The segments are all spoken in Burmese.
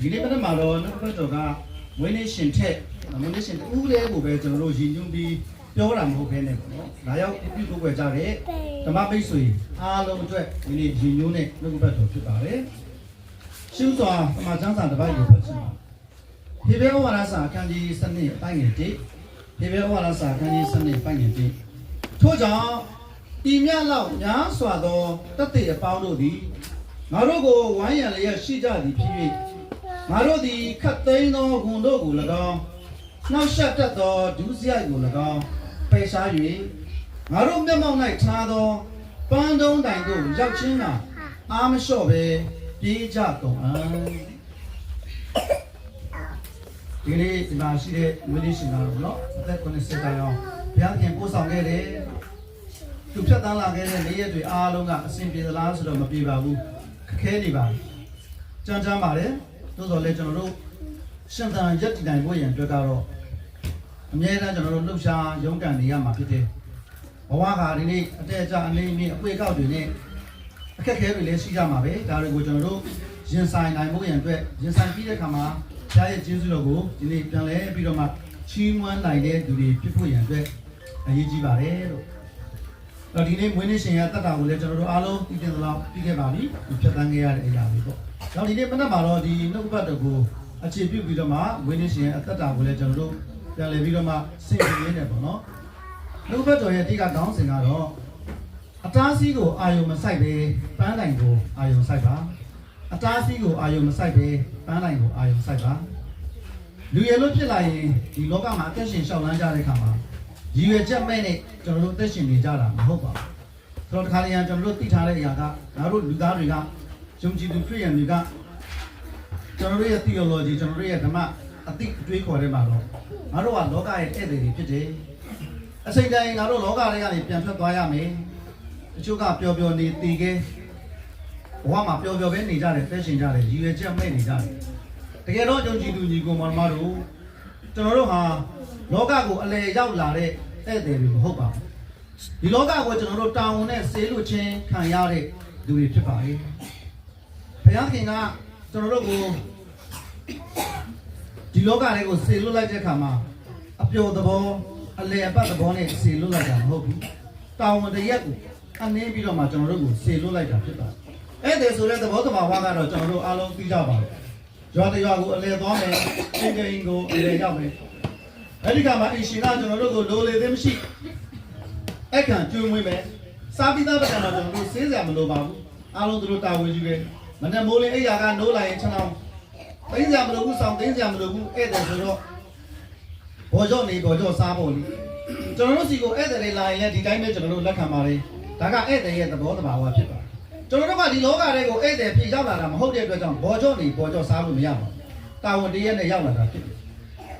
ဒီနေ့မနက်မှာတော့နှုတ်ဘတ်တော်ကမွေးနေ့ရှင်ထက်မွေးနေ့ရှင်တူးလေးကိုပဲကျွန်တော်တို့ရည်ညွှန်းပြီးပြောတာမဟုတ်ဘဲနဲ့ပေါ့နော်။ဒါရောက်ပြုလုပ်ကြတဲ့ဓမ္မပိတ်ဆွေအားလုံးအတွက်ဒီနေ့ရည်ညွှန်းတဲ့နှုတ်ဘတ်တော်ဖြစ်ပါတယ်။ရှင်းစွာသမာကျမ်းစာတစ်ပိုက်ကိုဖတ်ချင်ပါ။ဖေဖေဩဝါဒစာအခန်းကြီး7အပိုင်းငယ်1ဖေဖေဩဝါဒစာအခန်းကြီး7ပိုင်းငယ်1ထို့ကြောင့်ဤမြတ်လောက်များစွာသောတသက်အပေါင်းတို့သည်ငါတို့ကိုဝိုင်းရန်လျက်ရှိကြသည်ဖြစ်၍ငါတို့သည်ခတ်သိမ်းသောဂုဏ်တို့ကို၎င်းနှောက်ယှက်တတ်သောဒုစရိုက်ကို၎င်းပယ်ရှား၍ငါတို့မျက်မှောက်၌ထားသောပန်းတုံးတိုင်တို့ရောက်ချင်းကအာမလျှော့ပဲပြေးကြကုန်အံ့ဒီနေ့ဒီမှာရှိတဲ့ဝိနည်းရှင်တော်တို့နော်အသက်90တိုင်အောင်ဘုရားခင်ပို့ဆောင်ခဲ့တယ်သူဖြတ်တန်းလာခဲ့တဲ့နေ့ရက်တွေအားလုံးကအစဉ်ပြေသလားဆိုတော့မပြေပါဘူးခက်ခဲနေပါကြမ်းကြမ်းပါတယ်သို့တော်လည်းကျွန်တော်တို့ရှင်သန်ရက်တည်နိုင်ဖို့ရန်အတွက်ကတော့အမြဲတမ်းကျွန်တော်တို့လှုပ်ရှားရုန်းကန်နေရမှာဖြစ်တယ်ဘဝကဒီနေ့အတက်အကျအနေနဲ့အပွေကောက်တွေနဲ့အခက်အခဲတွေလည်းရှိကြမှာပဲဒါတွေကိုကျွန်တော်တို့ရင်ဆိုင်နိုင်ဖို့ရန်အတွက်ရင်ဆိုင်ပြီးတဲ့အခါမှာဘုရားရဲ့ကျေးဇူးတော်ကိုဒီနေ့ပြန်လဲပြီးတော့မှချီးမွမ်းနိုင်တဲ့သူတွေဖြစ်ဖို့ရန်အတွက်အရေးကြီးပါတယ်လို့တော့ဒီနေ့မွေးနေ့ရှင်ရတတ်တာကိုလည်းကျွန်တော်တို့အားလုံးသိတဲ့လောက်ပြီးခဲ့ပါပြီဖြတ်သန်းခဲ့ရတဲ့အရာတွေပေါ့။နောက်ဒီနေ့မနက်မှာတော့ဒီနှုတ်ဘတ်တော်ကိုအခြေပြုပြီးတော့မှမွေးနေ့ရှင်ရအသက်တာကိုလည်းကျွန်တော်တို့ပြန်လည်ပြီးတော့မှဆင်ခြင်ရင်းနေပေါ့နော်။နှုတ်ဘတ်တော်ရဲ့အဓိကခေါင်းစဉ်ကတော့အတားဆီးကိုအာယုံမဆိုင်ပဲပန်းတိုင်ကိုအာယုံဆိုင်ပါ။အတားဆီးကိုအာယုံမဆိုင်ပဲပန်းတိုင်ကိုအာယုံဆိုင်ပါ။လူရည်လို့ဖြစ်လာရင်ဒီလောကမှာအသက်ရှင်ရှောက်လန်းကြတဲ့အခါမှာရည်ရွယ်ချက်မဲ့နဲ့ကျွန်တော်တို့သက်ရှင်နေကြတာမဟုတ်ပါဘူး။ဆိုတော့ဒီခါလေးကျွန်တော်တို့သိထားတဲ့အရာကငါတို့လူသားတွေကယုံကြည်သူခရစ်ယာန်တွေကကျွန်တော်တို့ရဲ့ theology ကျွန်တော်တို့ရဲ့ဓမ္မအသိအတွေးခေါ်တဲ့မှာတော့ငါတို့ကလောကရဲ့ဧည့်သည်တွေဖြစ်တယ်။အချိန်တိုင်းငါတို့လောကတွေကနေပြန်ထွက်သွားရမယ်။တချို့ကပျော်ပျော်နေတည်ခဲ့ဘဝမှာပျော်ပျော်ပဲနေကြတယ်သက်ရှင်ကြတယ်ရည်ရွယ်ချက်မဲ့နေကြတယ်။တကယ်တော့ယုံကြည်သူညီကိုမောင်မတို့ကျွန်တော်တို့ဟာလောကကိုအလယ်ရောက်လာတဲ့ဧည့်သည်တွေမဟုတ်ပါဘူးဒီလောကကိုကျွန်တော်တို့တာဝန်နဲ့ဆေးလို့ချင်းခံရတဲ့လူတွေဖြစ်ပါလေဘုရားခင်ကကျွန်တော်တို့ကိုဒီလောကလေးကိုဆေးလွတ်လိုက်တဲ့အခါမှာအပျော်သဘောအလယ်အပတ်သဘောနဲ့ဆေးလွတ်လိုက်တာမဟုတ်ဘူးတာဝန်တရက်ကိုအနှင်းပြီးတော့မှကျွန်တော်တို့ကိုဆေးလွတ်လိုက်တာဖြစ်ပါတယ်ဧည့်သည်ဆိုတဲ့သဘောတဘာဝကတော့ကျွန်တော်တို့အားလုံးသိကြပါဘူးရွာတရွာကိုအလယ်သွားမယ်အင်္ဂိန်ကိုအလယ်ရောက်မယ်အဲ့ဒီကမှာအရှင်ကကျွန်တော်တို့ကိုလိုလေသေးမရှိအခန့်ကျွေးမွေးမယ်စားပြီးသားပကံတော့ကျွန်တော်တို့စေးစရာမလိုပါဘူးအားလုံးတို့တာဝန်ယူတယ်မနေ့မိုးလင်းအိယာကနိုးလာရင်6လောင်းသိစရာမလိုဘူးဆောင်သိစရာမလိုဘူးဧည့်သည်ဆိုတော့ဘောကြော့နေဘောကြော့စားဖို့လေကျွန်တော်တို့စီကိုဧည့်သည်တွေလာရင်လည်းဒီတိုင်းပဲကျွန်တော်တို့လက်ခံပါတယ်ဒါကဧည့်သည်ရဲ့သဘောတဘာဝဖြစ်ပါတယ်ကျွန်တော်တို့ကဒီလောကတွေကိုဧည့်သည်ဖြစ်ရောက်လာတာမဟုတ်တဲ့အတွက်ကြောင့်ဘောကြော့နေဘောကြော့စားလို့မရပါဘူးတာဝန်တရက်နဲ့ရောက်လာတာဖြစ်တယ်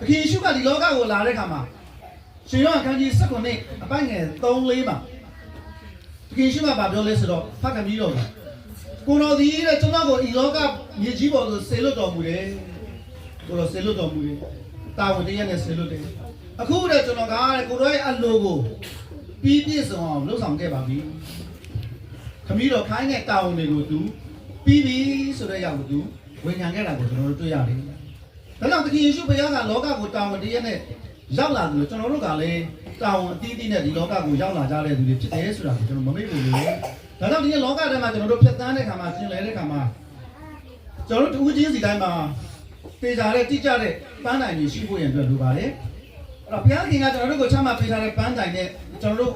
သခင်ယေရှုကဒီလောကကိုလာတဲ့အခါမှာရှင်ယောဟန်အခန်းကြီး19အပိုင်းငယ်3-4မှာသခင်ယေရှုကပြောလဲဆိုတော့ဖခင်ကြီးတော်ကိုတော်ဒီတဲ့ကျွန်တော်ကိုဤလောကမြေကြီးပေါ်သို့ဆေလွတ်တော်မူတယ်ကိုတော်ဆေလွတ်တော်မူတယ်တာဝန်တရက်နဲ့ဆေလွတ်တယ်အခုတဲ့ကျွန်တော်ကတဲ့ကိုတော်ရဲ့အလိုကိုပြီးပြည့်စုံအောင်လုပ်ဆောင်ခဲ့ပါပြီခမည်းတော်ခိုင်းတဲ့တာဝန်တွေကိုသူပြီးပြီဆိုတဲ့ရောက်ကိုသူဝန်ခံခဲ့တာကိုကျွန်တော်တို့တွေ့ရတယ်ဒါကြောင့်သခင်ယေရှုဘုရားကလောကကိုတာဝန်တရက်နဲ့ရောက်လာတယ်လို့ကျွန်တော်တို့ကလည်းတာဝန်အသီးသီးနဲ့ဒီလောကကိုရောက်လာကြတဲ့သူတွေဖြစ်တယ်ဆိုတာကိုကျွန်တော်မမေ့ဘူးလေဒါကြောင့်ဒီလောကထဲမှာကျွန်တော်တို့ဖြတ်သန်းတဲ့ခါမှာကျင်လည်တဲ့ခါမှာကျွန်တော်တို့တူးချင်းစီတိုင်းမှာပေကြတဲ့တိကျတဲ့ပန်းတိုင်တွေရှိဖို့ရန်အတွက်လိုပါတယ်အဲ့တော့ဘုရားခင်ကကျွန်တော်တို့ကိုချမှတ်ပေးထားတဲ့ပန်းတိုင်နဲ့ကျွန်တော်တို့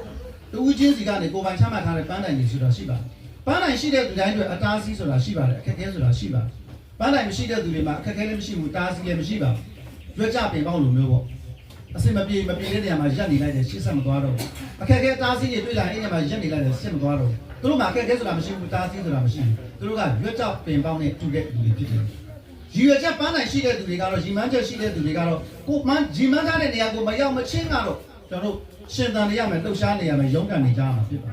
တူးချင်းစီကနေကိုယ်ပိုင်ချမှတ်ထားတဲ့ပန်းတိုင်တွေဆိုတာရှိပါတယ်ပန်းတိုင်ရှိတဲ့သူတိုင်းတွေအတားအဆီးဆိုတာရှိပါတယ်အခက်အခဲဆိုတာရှိပါတယ်ပန်းတိုင်မရှိတဲ့သူတွေမှာအခက်အခဲလည်းမရှိဘူးတားအဆီးလည်းမရှိပါဘူးရွက်ကြပင်ပေါင်းလိုမျိုးပေါ့အစင်မပြေတဲ့နေရာမှာရက်နေလိုက်တယ်ရှေ့ဆက်မသွားတော့အခက်အခဲတားဆီးတွေတွေ့လာရင်အဲ့ဒီမှာရက်နေလိုက်တယ်ရှေ့မသွားတော့သူတို့မှာအခက်အခဲဆိုတာမရှိဘူးတားဆီးဆိုတာမရှိဘူးသူတို့ကရွက်ကြပင်ပေါင်းနဲ့တူတဲ့လူတွေဖြစ်တယ်ရည်ရွယ်ချက်ပန်းတိုင်ရှိတဲ့သူတွေကတော့ရည်မှန်းချက်ရှိတဲ့သူတွေကတော့ကိုမှန်းရည်မှန်းထားတဲ့နေရာကိုမရောက်မချင်းကတော့ကျွန်တော်တို့ရှင်သန်နေရမယ်လှုပ်ရှားနေရမယ်ရုန်းကန်နေကြရမှာဖြစ်ပါတ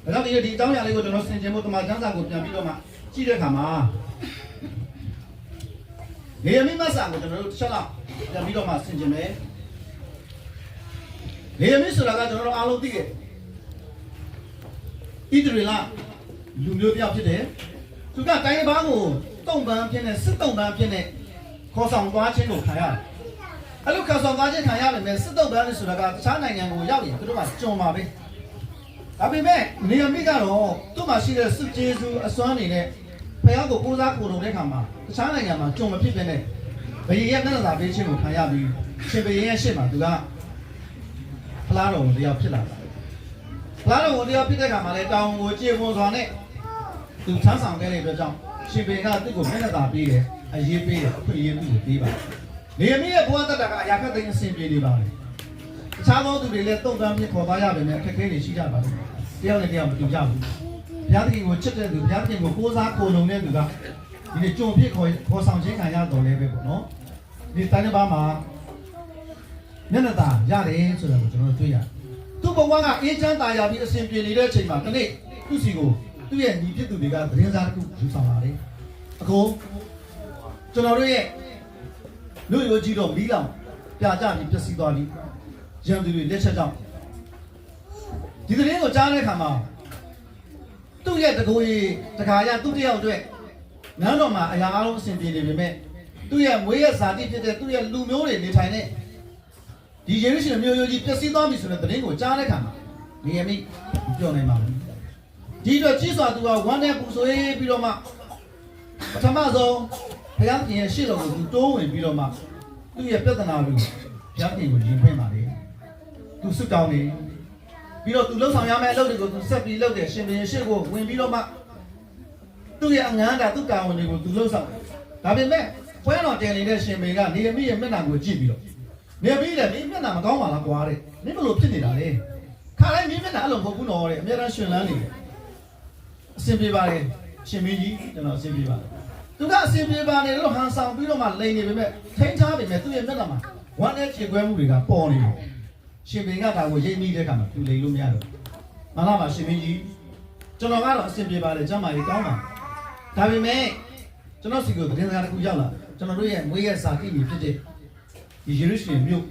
ယ်ဒါကြောင့်ဒီအကြောင်းအရာလေးကိုကျွန်တော်ဆင်ခြင်ဖို့တမန်ကျမ်းစာကိုပြန်ပြီးတော့မှကြည့်တဲ့အခါမှာနေရမိမဆာကိုကျွန်တော်တို့တစ်ချက်လောက်ပြန်ပြီးတော့မှဆင်ခြင်မယ်နေရမိဆိုတာကကျွန်တော်တို့အားလုံးသိတယ်ဣသရေလလူမျိုးပြောက်ဖြစ်တယ်သူကတိုင်းဘာကိုတုံ့ပန်းဖြစ်နေစစ်တုံ့ပန်းဖြစ်နေ ခေါ်ဆောင်သွားခြင်းကိုခံရတယ်အဲ့လိုခေါ်ဆောင်သွားခြင်းခံရမယ်စစ်တုပ်ပန်းဆိုတာကတခြားနိုင်ငံကိုရောက်ရင်သူတို့ကကြုံပါပဲဒါပေမဲ့နေရမိကတော့သူ့မှာရှိတဲ့စစ်ကျေးဇူးအစွမ်းနေနဲ့ဖယားကိုကိုးစားကိုယ်တော်တဲ့ခါမှာတခြားနိုင်ငံမှာကြုံမဖြစ်တဲ့နဲ့ဘယင်ရဲ့မျက်နှာသာပေးခြင်းကိုခံရပြီးရှင်ဘယင်ရဲ့ရှေ့မှာသူကဖလားတော်တရားဖြစ်လာတာဖလားတော်တရားဖြစ်တဲ့ခါမှာလည်းတောင်ကိုကြေပွန်စွာနဲ့သူချမ်းဆောင်ခဲ့တဲ့အတွက်ကြောင့်ရှင်ဘယင်ကသူ့ကိုမျက်နှာသာပေးတယ်အရေးပေးတယ်အခွင့်အရေးသူ့ကိုပေးပါတယ်နေရမိရဲ့ဘဝတတကအရာခက်သိမ်းအဆင်ပြေနေပါလေတခြားသောသူတွေလည်းတုံ့ပြန်ဖြစ်ခေါ်သွားရပေမဲ့အခက်အခဲတွေရှိကြပါလိမ့်မယ်တယောက်နဲ့တယောက်မတူကြဘူးဘုရားသခင်ကိုချစ်တဲ့သူဘုရားသခင်ကိုကိုးစားကိုလုံတဲ့သူကဒီနေ့ကြုံဖြစ်ခေါ်ဆောင်ခြင်းခံရတော်လဲပဲပေါ့နော်ဒီတိုင်းတစ်ပါးမှာမျက်နှာသာရတယ်ဆိုတာကိုကျွန်တော်တွေ့ရတယ်သူ့ဘဝကအေးချမ်းသာယာပြီးအဆင်ပြေနေတဲ့အချိန်မှာဒီနေ့သူ့စီကိုသူ့ရဲ့ညီဖြစ်သူတွေကသတင်းစားတစ်ခုယူဆောင်လာတယ်အခုကျွန်တော်တို့ရဲ့လူရိုးကြီးတော့မီးလောင်ပြကြပြီးပျက်စီးသွားပြီရန်သူတွေလက်ချက်ကြောင့်ဒီသတင်းကိုကြားတဲ့အခါမှာသူ့ရဲ့တကိုယ်ကြီးတခါရသူ့တယောက်အတွက်နန်းတော်မှာအရာအလုံးအဆင်ပြေနေပေမဲ့သူ့ရဲ့မွေးရဇာတိဖြစ်တဲ့သူ့ရဲ့လူမျိုးတွေနေထိုင်တဲ့ဒီယေရုရှလင်မြို့ရိုးကြီးပျက်စီးသွားပြီဆိုတဲ့သတင်းကိုကြားတဲ့အခါမှာနေရမိပြောနေမှာဒီတော့ကြီးစွာသူကဝမ်းနဲ့ပူဆွေးပြီးတော့မှပထမဆုံးဘုရားရှင်ရဲ့ရှေ့တော်ကိုသူတိုးဝင်ပြီးတော့မှသူ့ရဲ့ပြဿနာကိုဘုရားရှင်ကိုရင်ဖွင့်ပါလေသူစွတ်တောင်းနေပြီးတော့သူလှုပ်ဆောင်ရမယ့်အလုပ်တွေကိုသူဆက်ပြီးလုပ်တယ်ရှင်ဘုရင်ရှေ့ကိုဝင်ပြီးတော့မှသူ့ရဲ့အငန်းတာသူ့တာဝန်တွေကိုသူလှုပ်ဆောင်ဒါပေမဲ့ပွဲတော်တင်နေတဲ့ရှင်ဘုရင်ကနေရမိရဲ့မျက်နှာကိုကြည့်ပြီးတော့နေမိတယ်မင်းမျက်နှာမကောင်းပါလားကွာတဲ့မင်းဘလို့ဖြစ်နေတာလဲခါတိုင်းမင်းမျက်နှာအဲ့လိုမဟုတ်ဘူးနော်တဲ့အများအားရှင်လန်းနေတယ်အဆင်ပြေပါလေရှင်မင်းကြီးကျွန်တော်အဆင်ပြေပါသူကအဆင်ပြေပါနေလို့ဟန်ဆောင်ပြီးတော့မှလိန်နေပေမဲ့ထိန်းထားပေမဲ့သူ့ရဲ့မျက်နှာမှာဝမ်းနဲ့ခြေခွဲမှုတွေကပေါ်နေတယ်ရှင်ဘင်ကဒါကိုရိပ်မိတဲ့ခါမှာသူလိန်လို့မရတော့မလားပါရှင်မင်းကြီးကျွန်တော်ကတော့အဆင်ပြေပါလေကျမ်းမာရေးကောင်းပါဒါပေမဲ့ကျွန်တော်စီကိုသတင်းစကားတစ်ခုရောက်လာကျွန်တော်တို့ရဲ့မွေးရစာတိတွေဖြစ်တဲ့ဒီယေရုရှလင်မြို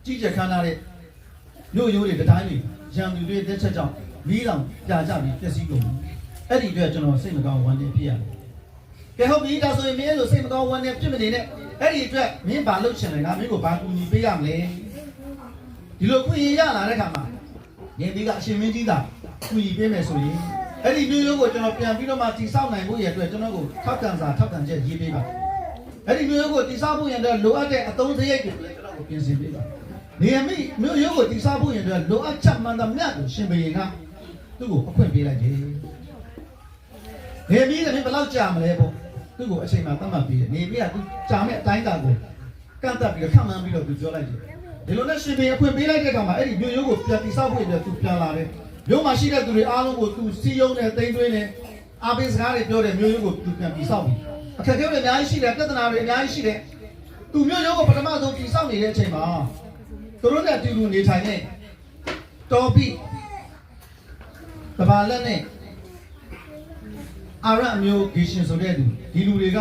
့ကြီးကျယ်ခမ်းနားတဲ့မြို့ရိုးတွေတိုင်းတွေရန်သူတွေတက်ချက်ကြောင့်မီးလောင်ပြကြပြီးပျက်စီးကုန်အဲ့ဒီအတွက်ကျွန်တော်စိတ်မကောင်းဝမ်းနည်းဖြစ်ရတယ်ကဲဟုတ်ပြီဒါဆိုရင်မင်းလိုစိတ်မကောင်းဝမ်းနည်းဖြစ်မနေနဲ့အဲ့ဒီအတွက်မင်းဘာလုပ်ချင်လဲငါမင်းကိုဘာကူညီပေးရမလဲဒီလိုခွင့်ရလာတဲ့ခါမှာနေပြီးကအရှင်မင်းကြီးကကူညီပေးမယ်ဆိုရင်အဲ့ဒီမျိုးရိုးကိုကျွန်တော်ပြန်ပြီးတော့မှတိဆောက်နိုင်ဖို့ရအတွက်ကျွန်တော်ကိုထောက်ခံချက်ရေးပေးပါအဲ့ဒီမျိုးရိုးကိုတိဆောက်ဖို့ရတဲ့လိုအပ်တဲ့အသုံးစရိတ်တွေလည်းကျွန်တော်ကိုပြင်ဆင်ပေးပါနေမိမျိုးရိုးကိုတိဆောက်ဖို့ရတဲ့လိုအပ်ချက်မှန်သမျှကိုရှင်ဘုရင်ကသူ့ကိုအခွင့်ပေးလိုက်တယ်နေပြီးလည်းဘယ်လောက်ကြာမလဲပေါ့သူ့ကိုအချိန်မှသတ်မှတ်ပြီးတယ်နေပြီးကသူကြာမဲ့အတိုင်းအတာကိုကန့်သက်ပြီးတော့ခံမှန်းပြီးတော့သူပြောလိုက်တယ်ဒီလိုနဲ့ရှင်ဘုရင်အခွင့်ပေးလိုက်တဲ့အခါမှာအဲ့ဒီမျိုးရိုးကိုပြန်တိဆောက်ဖို့ရတဲ့သူပြန်လာတယ်မြို့မှာရှိတဲ့သူတွေအားလုံးကိုသူစီယုံနဲ့တိမ်သွင်းနဲ့အားပေးစကားတွေပြောတဲ့မျိုးရိုးကိုသူပြန်တိဆောက်ပြီးအခက်အခဲတွေအများကြီးရှိတယ်ပြဿနာတွေအများကြီးရှိတယ်သူမျိုးရိုးကိုပထမဆုံးတိဆောက်နေတဲ့အချိန်မှာသူတို့နဲ့တူတူနေထိုင်တဲ့တော်ပြီတဘာလက်နဲ့အာရအမျိုးဂေရှင်ဆိုတဲ့သူဒီလူတွေ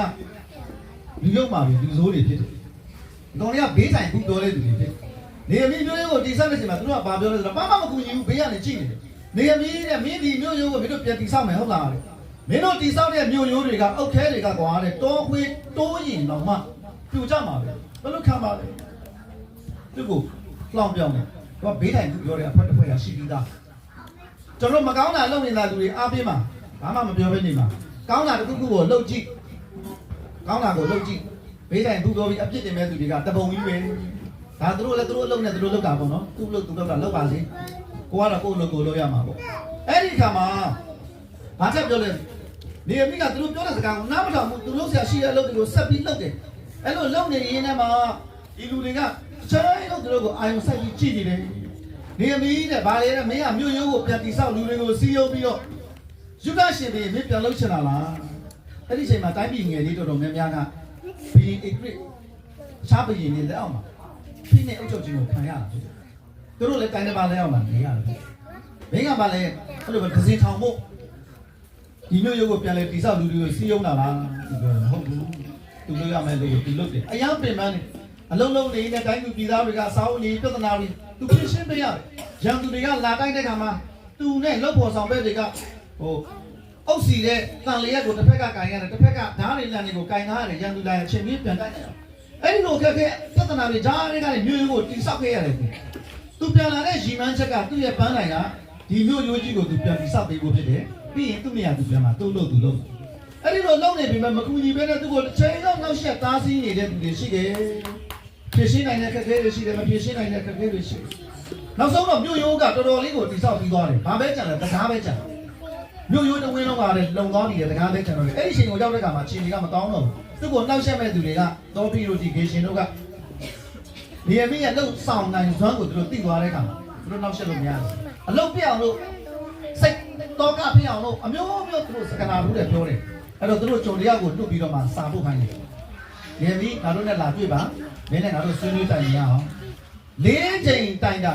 ကလူရုပ်မှာလူဆိုးတွေဖြစ်တယ်။တော်ရဘေးဆိုင်ဘူးတော်တဲ့သူတွေဖြစ်နေရမင်းမျိုးရိုးကိုတိဆောက်နေချိန်မှာသူတို့ကဘာပြောလဲဆိုတော့ဘာမှမကူညီဘူးဘေးကနေကြည့်နေတယ်နေရမင်းတဲ့မင်းဒီမျိုးရိုးကိုမင်းတို့ပြန်တိဆောက်မယ်ဟုတ်လားတဲ့မင်းတို့တိဆောက်တဲ့မျိုးရိုးတွေကအုတ်ခဲတွေကကွာတဲ့တောခွေးတိုးရင်တော့မှပြူကြမှာပဲဘယ်လိုခံပါလဲသူကလောင်ပြောင်းတယ်သူကဘေးတိုင်သူပြောတဲ့အဖက်တစ်ဖွဲ့ကရှိပြီးသားကျွန်တော်မကောင်းတာလုပ်နေတာသူတွေအားပေးမှာဘာမှမပြောဘဲနေမှာကောင်းတာတစ်ခုခုကိုလှုပ်ကြည့်ကောင်းတာကိုလှုပ်ကြည့်ဘေးတိုင်သူပြောပြီးအပြစ်တင်မဲ့သူတွေကတပုံကြီးပဲဒါသူတို့လည်းသူတို့အလုပ်နဲ့သူတို့လုပ်တာပေါ့နော်သူ့လုပ်သူလုပ်တာလုပ်ပါစေကိုကတော့ကိုယ့်လုပ်ကိုလုပ်ရမှာပေါ့အဲ့ဒီခါမှာဘာချက်ပြောလဲနေမိကသူတို့ပြောတဲ့စကားကိုနားမထောင်ဘူးသူလုပ်ဆရာရှိတဲ့အလုပ်တွေကိုဆက်ပြီးလုပ်တယ်အဲ့လိုလုပ်နေရင်းနဲ့မှဒီလူတွေကချဲလို့သူတို့ကိုအာယုံဆက်ပြီးကြည့်နေတယ်နေမိတဲ့ဗာလေတဲ့မင်းကမြို့ရိုးကိုပြန်တိဆောက်လူတွေကိုစီးရုံပြီးတော့ယူဒရှင်ပြီးမင်းပြန်လုပ်ချင်တာလားအဲ့ဒီချိန်မှာတိုင်းပြည်ငယ်လေးတော်တော်များများကဘီအဂရစ်ချားပရင်နေလက်အောင်မှာဖိနေအုပ်ချုပ်ခြင်းကိုခံရတာဖြစ်တယ်သူတို့လည်းတိုင်းတစ်ပါးလက်အောင်မှာနေရတယ်မင်းကဗာလေအဲ့လိုပဲကစင်ထောင်ဖို့ဒီမျိုးရုပ်ကိုပြန်လဲတိဆောက်လူတွေကိုစီးရုံတာလားသူပြောမဟုတ်ဘူးသူလုပ်ရမယ်လို့သူလုပ်တယ်အရင်ပင်ပန်းနေအလုံးလုံးနေတဲ့တိုင်းသူပြည်သားတွေကစာအုပ်နေပြဿနာတွေသူဖြေရှင်းပေးရတယ်ရန်သူတွေကလာတိုက်တဲ့ခါမှာသူနဲ့လုပ်ဖို့ဆောင်ပဲတွေကဟို အုပ်စီတဲ့တန်လျက်ကိုတစ်ဖက်ကကင်ရတယ်တစ်ဖက်ကဓာတ်တွေလန်တွေကိုကင်ထားရတယ်ရန်သူလာရင်အချိန်ကြီးပြန်တိုက်တယ်အဲ့ဒီလိုခက်ခဲပြဿနာတွေဓာတ်တွေကလည်းမျိုးရိုးကိုတိဆောက်ခဲ့ရတယ်သူပြန်လာတဲ့ရီမန်းချက်ကသူ့ရဲ့ပန်းတိုင်ကဒီမျိုးရိုးကြီးကိုသူပြန်ပြီးဆောက်ပေးဖို့ဖြစ်တယ်ပြီးရင်သူ့မရသူပြန်มาသူ့လို့သူလို့အဲ့ဒီလိုလုပ်နေပြီမဲ့မကူညီပဲနဲ့သူ့ကိုတစ်ချိန်လောက်နောက်ဆက်သားစီးနေတဲ့သူတွေရှိတယ်ဖြည့်ရှင်းနိုင်တဲ့ခက်ခဲတွေရှိတယ်မဖြည့်ရှင်းနိုင်တဲ့ခက်ခဲတွေရှိတယ်နောက်ဆုံးတော့မြို့ရိုးကတော်တော်လေးကိုတိဆောက်ပြီးသွားတယ်ဘာပဲကြံလဲတကားပဲကြံမြို့ရိုးတဝင်းလုံးကလည်းလုံသွားနေတယ်တကားပဲကြံတော့တယ်အဲ့ဒီချိန်ကိုရောက်တဲ့ခါမှာချင်းတွေကမကောင်းတော့ဘူးသူ့ကိုနှောက်ရက်မဲ့သူတွေကတော်ပီရိုဒီကေရှင်တို့ကဒီအမင်းရဲ့လှုပ်ဆောင်နိုင်စွမ်းကိုသူတို့သိသွားတဲ့ခါမှာသူတို့နှောက်ရက်လို့မရဘူးအလုပ်ပြအောင်လို့စိတ်တော့ကပြအောင်လို့အမျိုးမျိုးသူတို့စကနာဘူးတဲ့ပြောတယ်အဲ့တော့သူတို့ဂျုံတယောက်ကိုတွတ်ပြီးတော့မှစာဖို့ခိုင်းတယ်ဒီအမင်းငါတို့နဲ့လာတွေ့ပါမင်းနဲ့ငါတို့ဆွေးနွေးတိုင်ရအောင်၄ချိန်တိုင်တာ